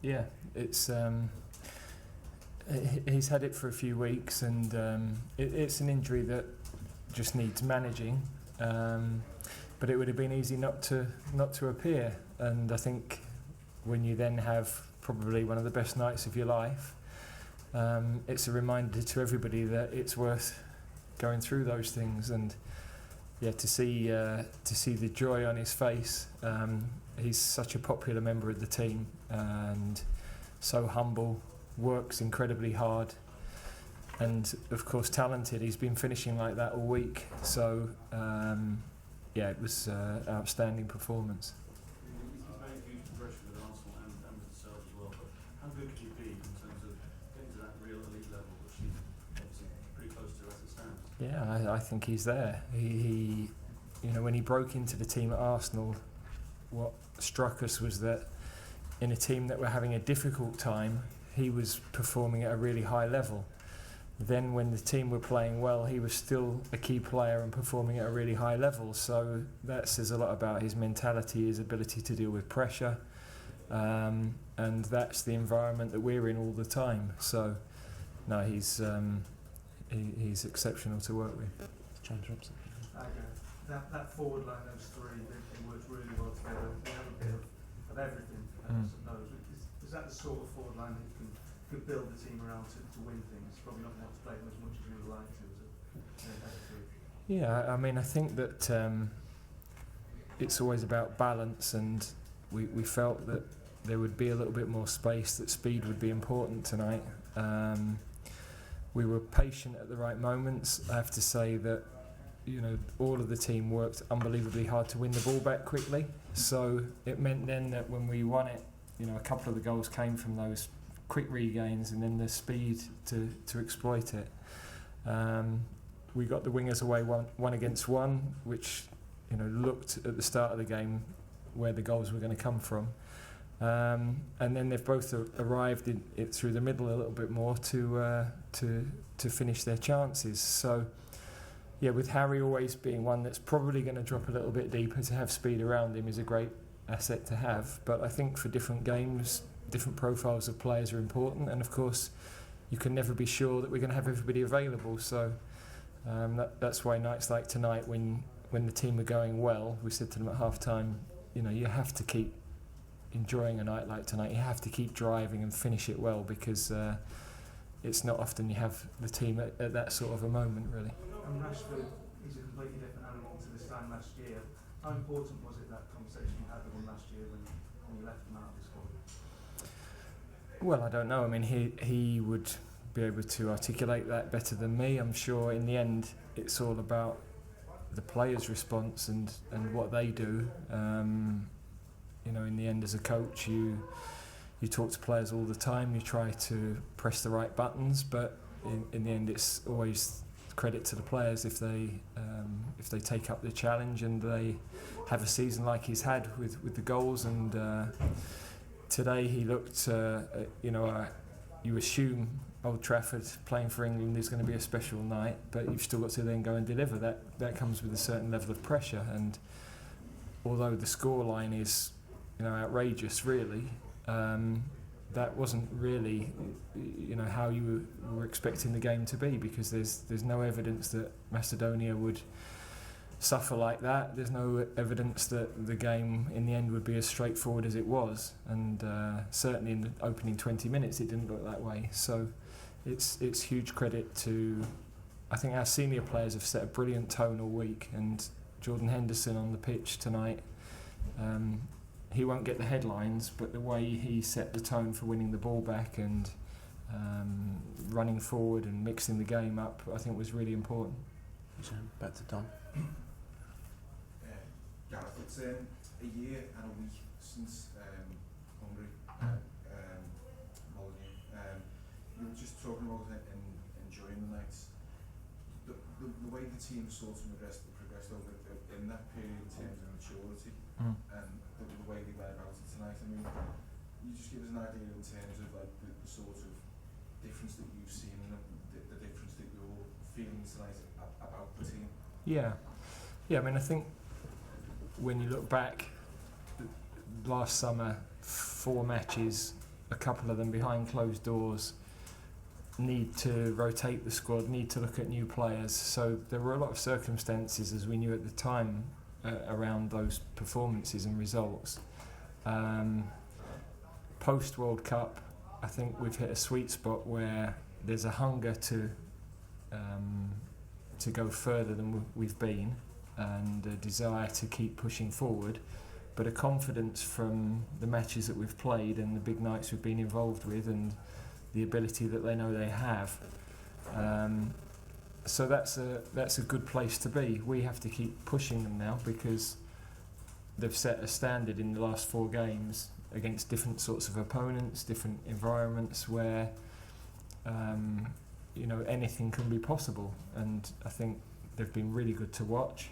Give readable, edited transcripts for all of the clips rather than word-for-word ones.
Yeah, it's he's had it for a few weeks, and it's an injury that just needs managing. But it would have been easy not to appear, and I think when you then have probably one of the best nights of your life, it's a reminder to everybody that it's worth going through those things. And yeah, to see the joy on his face. He's such a popular member of the team and so humble, works incredibly hard, and of course talented. He's been finishing like that all week, so yeah, it was an outstanding performance. He's made huge progression with Arsenal and with himself as well, but how good could he be in terms of getting to that real elite level, which he's obviously pretty close to as it stands? Yeah, I think he's there. He you know, when he broke into the team at Arsenal, what struck us was that in a team that were having a difficult time, he was performing at a really high level. Then when the team were playing well, he was still a key player and performing at a really high level. So that says a lot about his mentality, his ability to deal with pressure, and that's the environment that we're in all the time. So no, he's exceptional to work with. James Robson. That forward line, those three, they worked really well together. They have a bit of everything, I suppose. Is that the sort of forward line that you can build the team around to win things? Probably not able to play them as much as you would like to, is it? Yeah, I mean, I think that it's always about balance, and we felt that there would be a little bit more space, that speed would be important tonight. We were patient at the right moments. I have to say that, you know, all of the team worked unbelievably hard to win the ball back quickly. So it meant then that when we won it, you know, a couple of the goals came from those quick regains and then the speed to exploit it. We got the wingers away one against one, which, you know, looked at the start of the game where the goals were going to come from. And then they've both arrived in it through the middle a little bit more to finish their chances. So yeah, with Harry always being one that's probably going to drop a little bit deeper, to have speed around him is a great asset to have. But I think for different games, different profiles of players are important, and of course you can never be sure that we're going to have everybody available. So that's why nights like tonight, when the team are going well, we said to them at half time, you know, you have to keep enjoying a night like tonight. You have to keep driving and finish it well, because it's not often you have the team at that sort of a moment, really. And Rashford is a completely different animal to this time last year. How important was it, that conversation you had with him last year when you left him out of the squad? Well, I don't know. I mean, he would be able to articulate that better than me. I'm sure in the end it's all about the players' response and what they do. You know, in the end, as a coach, you talk to players all the time. You try to press the right buttons, but in the end, it's always credit to the players if they take up the challenge and they have a season like he's had with the goals. And today he looked, you know, you assume Old Trafford playing for England is going to be a special night, but you've still got to then go and deliver. That comes with a certain level of pressure. And although the scoreline is, you know, outrageous, really, that wasn't really, you know, how you were expecting the game to be, because there's no evidence that Macedonia would suffer like that. There's no evidence that the game in the end would be as straightforward as it was, and certainly in the opening 20 minutes it didn't look that way. So it's huge credit to, I think our senior players have set a brilliant tone all week, and Jordan Henderson on the pitch tonight, he won't get the headlines, but the way he set the tone for winning the ball back and running forward and mixing the game up, I think was really important. Back to Don. Gareth, it's a year and a week since Hungary, Bologna. You were just talking about it and enjoying the nights. The way the team sort of progressed over in that period in terms of maturity and the way they went about it tonight. I mean, you just give us an idea in terms of like the sort of difference that you've seen and the difference that you're feeling tonight about the team. Yeah, I mean, I think when you look back, last summer, 4 matches, a couple of them behind closed doors need to rotate the squad, need to look at new players. So there were a lot of circumstances, as we knew at the time, around those performances and results. Post World Cup, I think we've hit a sweet spot where there's a hunger to go further than we've been, and a desire to keep pushing forward, but a confidence from the matches that we've played and the big nights we've been involved with, and the ability that they know they have. So that's a good place to be. We have to keep pushing them now, because they've set a standard in the last 4 games against different sorts of opponents, different environments, where anything can be possible. And I think they've been really good to watch.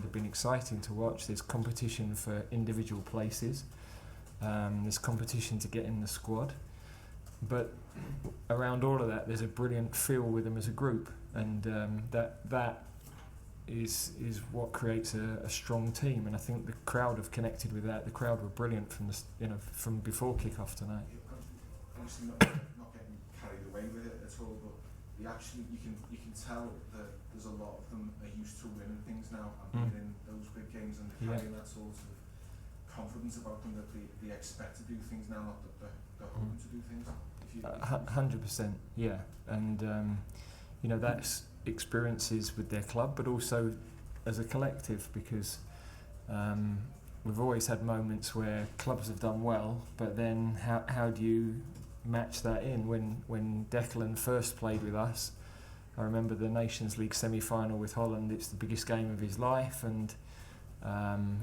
They've been exciting to watch. There's competition for individual places. There's competition to get in the squad. But around all of that, there's a brilliant feel with them as a group, and that is what creates a strong team. And I think the crowd have connected with that. The crowd were brilliant from before kick-off tonight. Obviously not getting carried away with it at all, but you can tell that there's a lot of them are used to winning things now and being in those big games, and they're carrying that sort of confidence about them, that they expect to do things now, not that they're hoping to do things. 100%, yeah. And that's experiences with their club, but also as a collective, because we've always had moments where clubs have done well, but then how do you match that in? When Declan first played with us, I remember the Nations League semi-final with Holland. It's the biggest game of his life, and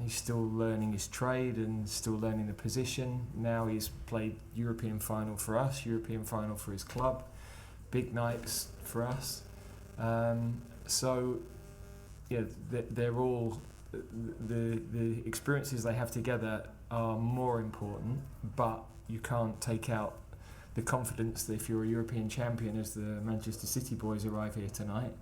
he's still learning his trade and still learning the position. Now he's played European final for us, European final for his club, big nights for us. They're all the experiences they have together are more important, but you can't take out the confidence that if you're a European champion, as the Manchester City boys arrive here tonight,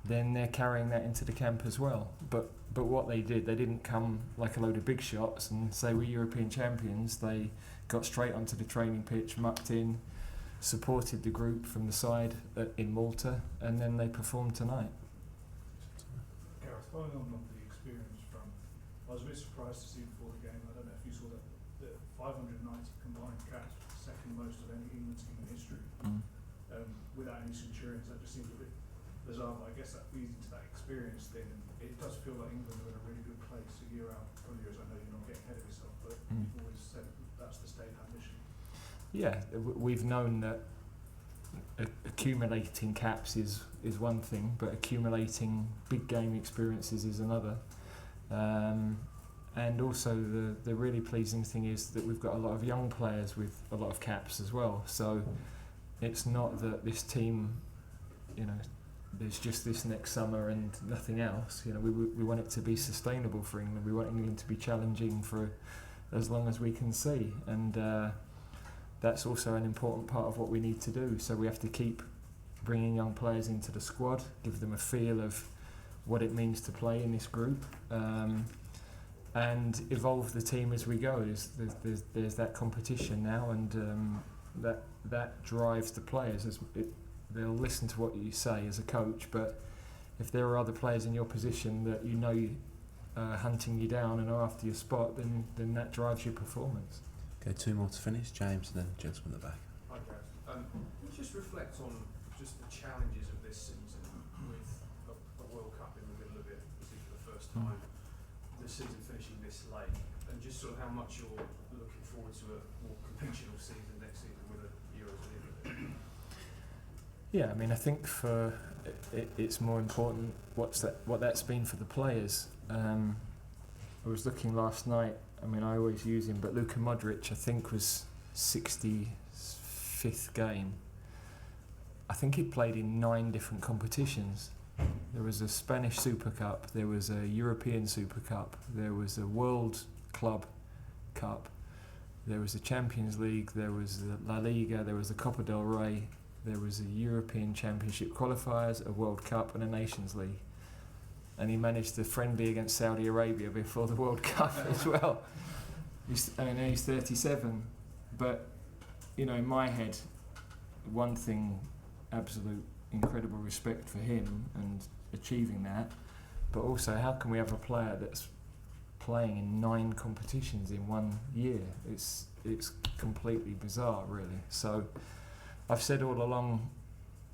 then they're carrying that into the camp as well. But what they didn't come like a load of big shots and say we're European champions. They got straight onto the training pitch, mucked in, supported the group from the side in Malta, and then they performed tonight. Gareth, following on the experience from, I was a bit surprised to see before the game, I don't know if you saw that, the 590 combined caps, second most of any England team in history, without any Centurions. That just seems a bit bizarre, but I guess that feeds into that experience thing. And it does feel like England are in a really good place a year out from years. I know you're not getting ahead of yourself, but you've always said that's the state ambition. Yeah, we've known that accumulating caps is one thing, but accumulating big game experiences is another. And also the really pleasing thing is that we've got a lot of young players with a lot of caps as well. So it's not that this team, there's just this next summer and nothing else. We want it to be sustainable for England. We want England to be challenging for as long as we can see. And that's also an important part of what we need to do. So we have to keep bringing young players into the squad, give them a feel of what it means to play in this group, and evolve the team as we go. There's that competition now, and that drives the players. They'll listen to what you say as a coach, but if there are other players in your position that hunting you down and are after your spot, then that drives your performance. Okay, 2 more to finish. James and then gentleman at the back. Hi, Gareth. Can you just reflect on just the challenges of this season with a World Cup in the middle of it, obviously for the first time, the season finishing this late, and just sort of how much you're looking forward to a more conventional season next season with a Euros in it? Yeah, I think for it's more important what that's been for the players. I was looking last night. I always use him, but Luka Modric, I think, was 65th game. I think he played in 9 different competitions. There was a Spanish Super Cup, there was a European Super Cup, there was a World Club Cup, there was a Champions League, there was the La Liga, there was the Copa del Rey, there was a European Championship qualifiers, a World Cup and a Nations League. And he managed the friendly against Saudi Arabia before the World Cup as well. He's 37, but you know, in my head, one thing, absolute incredible respect for him and achieving that, but also how can we have a player that's playing in 9 competitions in 1 year? It's completely bizarre, really. So I've said all along,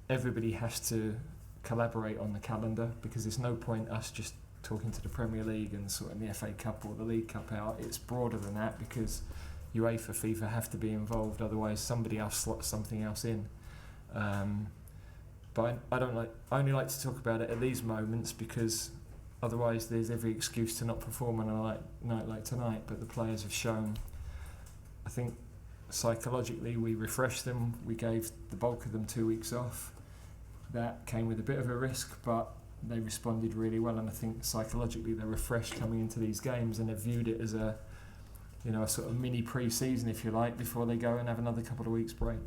everybody has to collaborate on the calendar, because there's no point us just talking to the Premier League and sorting the FA Cup or the League Cup out. It's broader than that, because UEFA, FIFA have to be involved, otherwise somebody else slots something else in. But I only like to talk about it at these moments, because otherwise there's every excuse to not perform on a night like tonight. But the players have shown, I think psychologically we refreshed them, we gave the bulk of them 2 weeks off. That came with a bit of a risk, but they responded really well, and I think psychologically they're refreshed coming into these games, and they've viewed it as a sort of mini pre-season, if you like, before they go and have another couple of weeks break.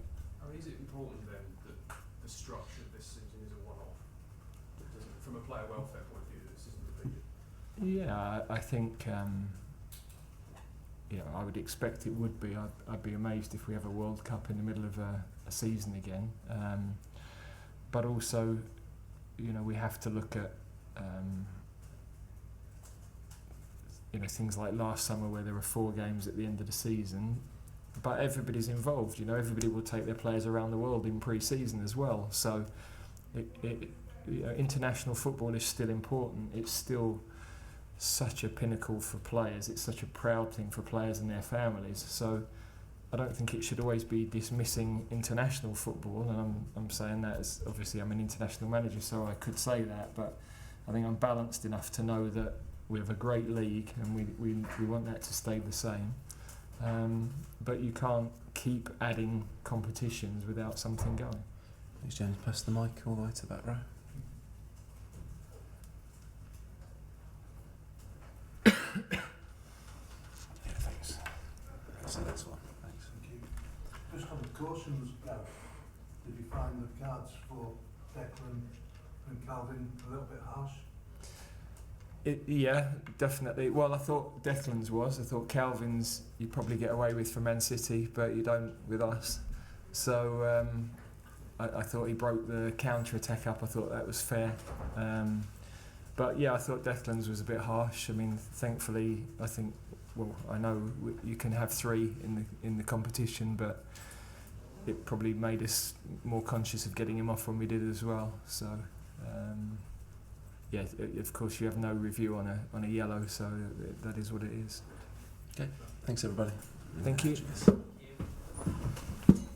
I mean, is it important then that the structure of this season is a one-off? From a player welfare point of view, that this isn't repeated? Yeah, I think I would expect it would be. I'd be amazed if we have a World Cup in the middle of a season again. But also, we have to look at things like last summer, where there were 4 games at the end of the season, but everybody's involved. Everybody will take their players around the world in pre-season as well. So international football is still important. It's still such a pinnacle for players. It's such a proud thing for players and their families. So I don't think it should always be dismissing international football, and I'm saying that as, obviously, I'm an international manager, so I could say that, but I think I'm balanced enough to know that we have a great league, and we want that to stay the same. But you can't keep adding competitions without something going. Thanks, James. Pass the mic all the way to the back row. Yeah, thanks. That's the next one. Thanks. Thank you. Just on the cautions, Gareth, did you find the cards for Declan and Kalvin a little bit harsh? Yeah, definitely. Well, I thought Declan's was. I thought Kalvin's you probably get away with for Man City, but you don't with us. So I thought he broke the counter-attack up. I thought that was fair. But yeah, I thought Declan's was a bit harsh. I mean, thankfully, I know you can have 3 in the competition, but it probably made us more conscious of getting him off when we did as well. So. Yeah, of course you have no review on a yellow, so that is what it is. Okay, thanks everybody. Thank you. Cheers.